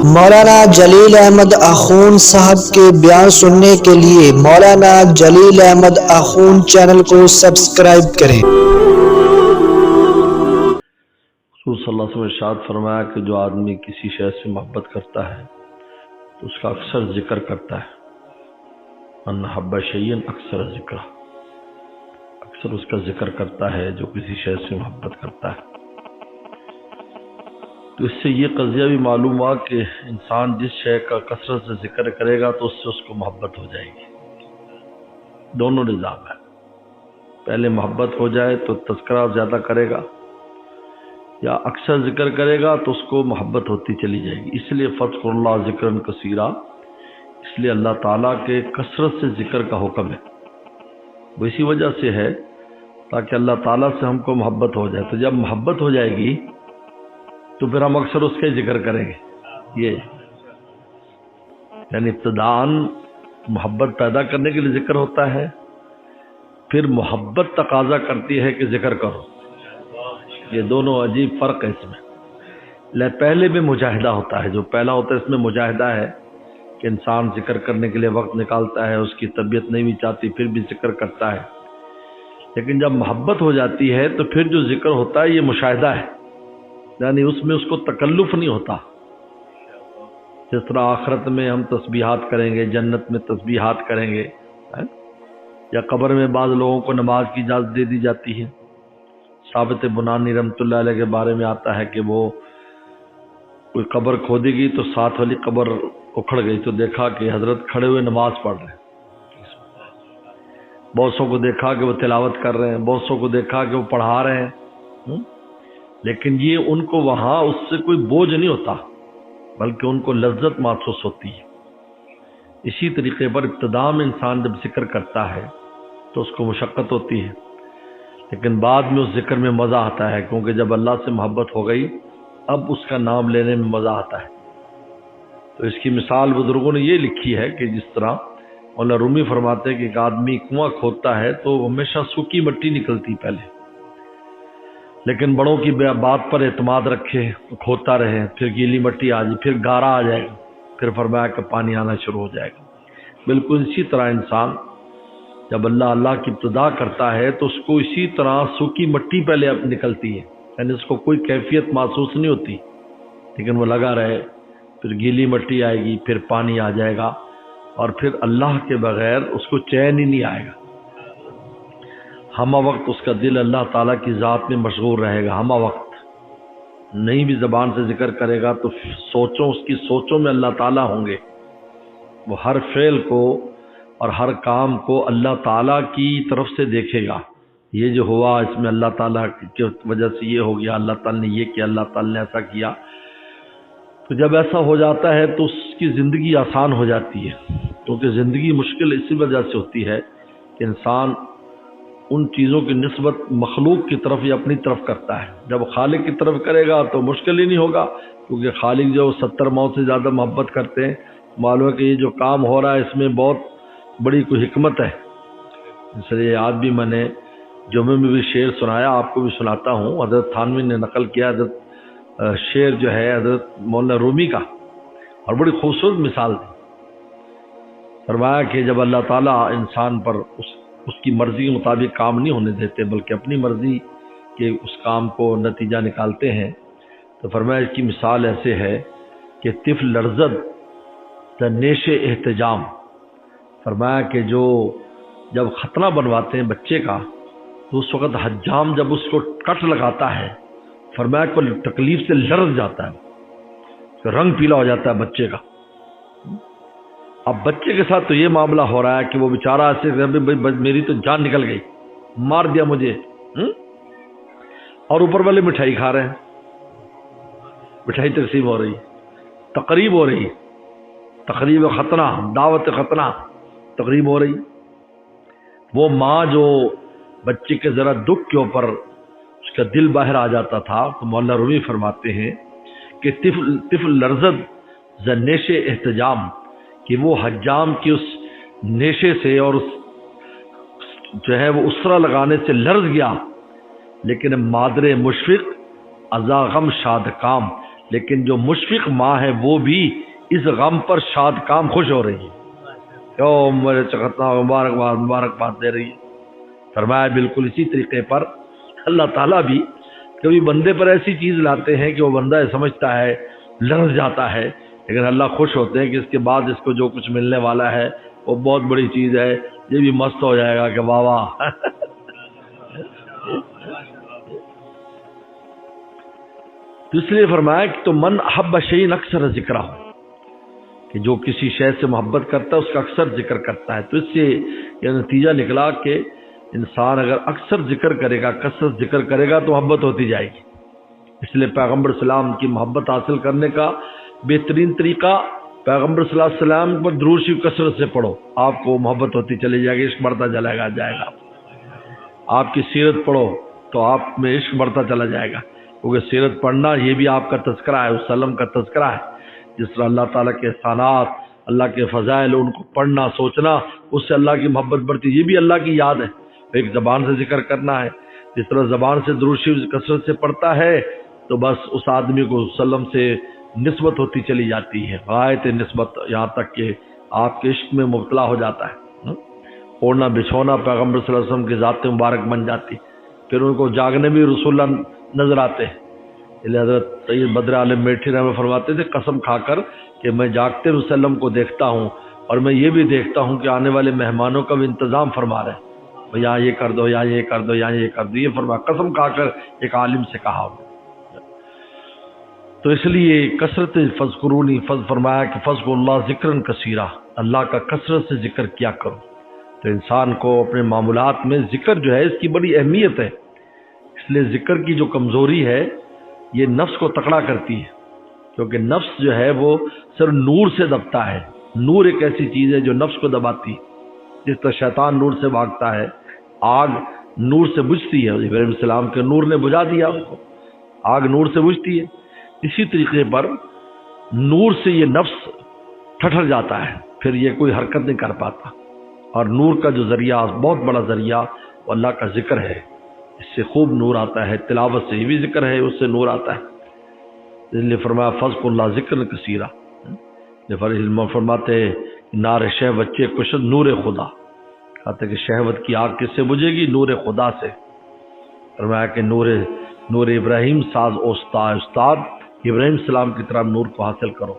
مولانا جلیل احمد اخون صاحب کے بیان سننے کے لیے مولانا جلیل احمد اخون چینل کو سبسکرائب کریں۔ رسول صلی اللہ علیہ وسلم نے ارشاد فرمایا کہ جو آدمی کسی شے سے محبت کرتا ہے تو اس کا اکثر ذکر کرتا ہے۔ من حب شیئا اکثر ذکر، اکثر اس کا ذکر کرتا ہے جو کسی شے سے محبت کرتا ہے۔ تو اس سے یہ قضیہ بھی معلوم ہوا کہ انسان جس شے کا کثرت سے ذکر کرے گا تو اس سے اس کو محبت ہو جائے گی۔ دونوں نظام ہے، پہلے محبت ہو جائے تو تذکرہ زیادہ کرے گا، یا اکثر ذکر کرے گا تو اس کو محبت ہوتی چلی جائے گی۔ اس لیے فذکروا اللہ ذکرا کثیرا، اس لیے اللہ تعالیٰ کے کثرت سے ذکر کا حکم ہے، وہ اسی وجہ سے ہے تاکہ اللہ تعالیٰ سے ہم کو محبت ہو جائے۔ تو جب محبت ہو جائے گی تو پھر ہم اکثر اس کا ہی ذکر کریں گے۔ یہ یعنی ابتداءً محبت پیدا کرنے کے لیے ذکر ہوتا ہے، پھر محبت تقاضا کرتی ہے کہ ذکر کرو۔ یہ دونوں عجیب فرق ہے اس میں۔ پہلے میں مجاہدہ ہوتا ہے، جو پہلا ہوتا ہے اس میں مجاہدہ ہے کہ انسان ذکر کرنے کے لیے وقت نکالتا ہے، اس کی طبیعت نہیں بھی چاہتی پھر بھی ذکر کرتا ہے۔ لیکن جب محبت ہو جاتی ہے تو پھر جو ذکر ہوتا ہے یہ مشاہدہ ہے، یعنی اس میں اس کو تکلف نہیں ہوتا۔ جس طرح آخرت میں ہم تسبیحات کریں گے، جنت میں تسبیحات کریں گے، یا قبر میں بعض لوگوں کو نماز کی اجازت دے دی جاتی ہے۔ ثابت بنانی رحمۃ اللہ علیہ کے بارے میں آتا ہے کہ وہ کوئی قبر کھودی گئی تو ساتھ والی قبر اکھڑ گئی، تو دیکھا کہ حضرت کھڑے ہوئے نماز پڑھ رہے ہیں۔ بہت سو کو دیکھا کہ وہ تلاوت کر رہے ہیں، بہت سو کو دیکھا کہ وہ پڑھا رہے ہیں، لیکن یہ ان کو وہاں اس سے کوئی بوجھ نہیں ہوتا، بلکہ ان کو لذت محسوس ہوتی ہے۔ اسی طریقے پر ابتداء میں انسان جب ذکر کرتا ہے تو اس کو مشقت ہوتی ہے، لیکن بعد میں اس ذکر میں مزہ آتا ہے، کیونکہ جب اللہ سے محبت ہو گئی اب اس کا نام لینے میں مزہ آتا ہے۔ تو اس کی مثال بزرگوں نے یہ لکھی ہے کہ جس طرح مولانا رومی فرماتے ہیں کہ ایک آدمی کنواں کھودتا ہے تو ہمیشہ سوکھی مٹی نکلتی پہلے، لیکن بڑوں کی بات پر اعتماد رکھے، کھودتا رہے، پھر گیلی مٹی آ جائے، پھر گارا آ جائے گا، پھر فرمایا کہ پانی آنا شروع ہو جائے گا۔ بالکل اسی طرح انسان جب اللہ کی ابتدا کرتا ہے تو اس کو اسی طرح سوکھی مٹی پہلے نکلتی ہے، یعنی اس کو کوئی کیفیت محسوس نہیں ہوتی، لیکن وہ لگا رہے، پھر گیلی مٹی آئے گی، پھر پانی آ جائے گا، اور پھر اللہ کے بغیر اس کو چین ہی نہیں آئے گا۔ ہمہ وقت اس کا دل اللہ تعالیٰ کی ذات میں مشغول رہے گا، ہمہ وقت نہیں بھی زبان سے ذکر کرے گا تو اس کی سوچوں میں اللہ تعالیٰ ہوں گے۔ وہ ہر فعل کو اور ہر کام کو اللہ تعالیٰ کی طرف سے دیکھے گا، یہ جو ہوا اس میں اللہ تعالیٰ کی وجہ سے یہ ہو گیا، اللہ تعالیٰ نے یہ کیا، اللہ تعالیٰ نے ایسا کیا۔ تو جب ایسا ہو جاتا ہے تو اس کی زندگی آسان ہو جاتی ہے، کیونکہ زندگی مشکل اسی وجہ سے ہوتی ہے کہ انسان ان چیزوں کی نسبت مخلوق کی طرف یا اپنی طرف کرتا ہے۔ جب خالق کی طرف کرے گا تو مشکل ہی نہیں ہوگا، کیونکہ خالق جو 70 موت سے زیادہ محبت کرتے ہیں، معلوم ہے کہ یہ جو کام ہو رہا ہے اس میں بہت بڑی کوئی حکمت ہے۔ اس لیے آج بھی میں نے جمعے میں بھی شعر سنایا، آپ کو بھی سناتا ہوں۔ حضرت تھانوی نے نقل کیا حضرت شعر جو ہے حضرت مولانا رومی کا، اور بڑی خوبصورت مثال دی۔ فرمایا کہ جب اللہ تعالیٰ انسان پر اس کی مرضی کے مطابق کام نہیں ہونے دیتے، بلکہ اپنی مرضی کے اس کام کو نتیجہ نکالتے ہیں، تو فرمایا اس کی مثال ایسے ہے کہ طفل لرزد نیش احتجام۔ فرمایا کہ جو جب ختنہ بنواتے ہیں بچے کا تو اس وقت حجام جب اس کو کٹ لگاتا ہے، فرمایا کہ تکلیف سے لرز جاتا ہے، رنگ پیلا ہو جاتا ہے بچے کا۔ اب بچے کے ساتھ تو یہ معاملہ ہو رہا ہے کہ وہ بیچارہ ایسے میری تو جان نکل گئی، مار دیا مجھے، اور اوپر والے مٹھائی کھا رہے ہیں، مٹھائی تقسیم ہو رہی، تقریب ہو رہی، تقریب ختنہ، دعوت ختنہ تقریب ہو رہی۔ وہ ماں جو بچے کے ذرا دکھ کے اوپر اس کا دل باہر آ جاتا تھا، تو مولانا رومی فرماتے ہیں کہ طفل لرزد ز نیش احتجام، کہ وہ حجام کی اس نیشے سے اور اس جو ہے وہ اسرا لگانے سے لرز گیا، لیکن مادر مشفق ازا غم شاد کام، لیکن جو مشفق ماں ہے وہ بھی اس غم پر شاد کام خوش ہو رہی ہے، او میرے چکتنا مبارکباد مبارکباد دے رہی ہے۔ فرمایا بالکل اسی طریقے پر اللہ تعالیٰ بھی کبھی بندے پر ایسی چیز لاتے ہیں کہ وہ بندہ سمجھتا ہے، لرز جاتا ہے، لیکن اللہ خوش ہوتے ہیں کہ اس کے بعد اس کو جو کچھ ملنے والا ہے وہ بہت بڑی چیز ہے، یہ بھی مست ہو جائے گا کہ واہ واہ۔ تو اس لیے فرمایا کہ تو من احب شیئن اکثر ذکرہ ہو، کہ جو کسی شے سے محبت کرتا ہے اس کا اکثر ذکر کرتا ہے۔ تو اس سے یہ نتیجہ نکلا کہ انسان اگر اکثر ذکر کرے گا، کثرت ذکر کرے گا تو محبت ہوتی جائے گی۔ اس لیے پیغمبر اسلام کی محبت حاصل کرنے کا بہترین طریقہ پیغمبر صلی اللہ علیہ وسلم پر درود شریف کثرت سے پڑھو، آپ کو محبت ہوتی چلی جائے گی، عشق بڑھتا چلا جائے گا۔ آپ کی سیرت پڑھو تو آپ میں عشق بڑھتا چلا جائے گا، کیونکہ سیرت پڑھنا یہ بھی آپ کا تذکرہ ہے، وسلم کا تذکرہ ہے۔ جس طرح اللہ تعالیٰ کے احسانات، اللہ کے فضائل، ان کو پڑھنا سوچنا، اس سے اللہ کی محبت بڑھتی، یہ بھی اللہ کی یاد ہے، ایک زبان سے ذکر کرنا ہے۔ جس طرح زبان سے درود شریف کثرت سے پڑھتا ہے تو بس اس آدمی کو وسلم سے نسبت ہوتی چلی جاتی ہے، غایت نسبت، یہاں تک کہ آپ کے عشق میں مبتلا ہو جاتا ہے۔ اوڑھنا بچھونا پیغمبر صلی اللہ علیہ وسلم کی ذات مبارک بن جاتی، پھر ان کو جاگنے بھی رسول اللہ نظر آتے ہیں۔ حضرت سید بدر عالم میٹھی رحمہ فرماتے تھے قسم کھا کر کہ میں جاگتے وسلم کو دیکھتا ہوں اور میں یہ بھی دیکھتا ہوں کہ آنے والے مہمانوں کا بھی انتظام فرما رہے ہیں، یہاں یہ کر دو، یہاں یہ کر دو، یہاں یہ کر دو، یہ فرمایا، قسم کھا کر ایک عالم سے کہا ہو۔ تو اس لیے کثرت فذکرونی، فرمایا کہ فذکر اللہ ذکرن کثیرہ، اللہ کا کثرت سے ذکر کیا کرو۔ تو انسان کو اپنے معاملات میں ذکر جو ہے اس کی بڑی اہمیت ہے۔ اس لیے ذکر کی جو کمزوری ہے یہ نفس کو تکڑا کرتی ہے، کیونکہ نفس جو ہے وہ صرف نور سے دبتا ہے۔ نور ایک ایسی چیز ہے جو نفس کو دباتی ہے، جس طرح شیطان نور سے بھاگتا ہے، آگ نور سے بجھتی ہے، ابراہیم السلام کے نور نے بجھا دیا اس کو، آگ نور سے بجھتی ہے۔ اسی طریقے پر نور سے یہ نفس ٹھٹر جاتا ہے، پھر یہ کوئی حرکت نہیں کر پاتا۔ اور نور کا جو ذریعہ، بہت بڑا ذریعہ، وہ اللہ کا ذکر ہے، اس سے خوب نور آتا ہے، تلاوت سے یہ بھی ذکر ہے، اس سے نور آتا ہے۔ اس لیے فرمایا فذکر اللہ ذکر کثیرہ۔ فرماتے ہیں نار شہوت چے کشد نور خدا، کہتے کہ شہوت کی آگ کس سے بجھے گی؟ نور خدا سے۔ فرمایا کہ نور ابراہیم ساز استاد ابراہیم السلام کی طرح نور کو حاصل کرو۔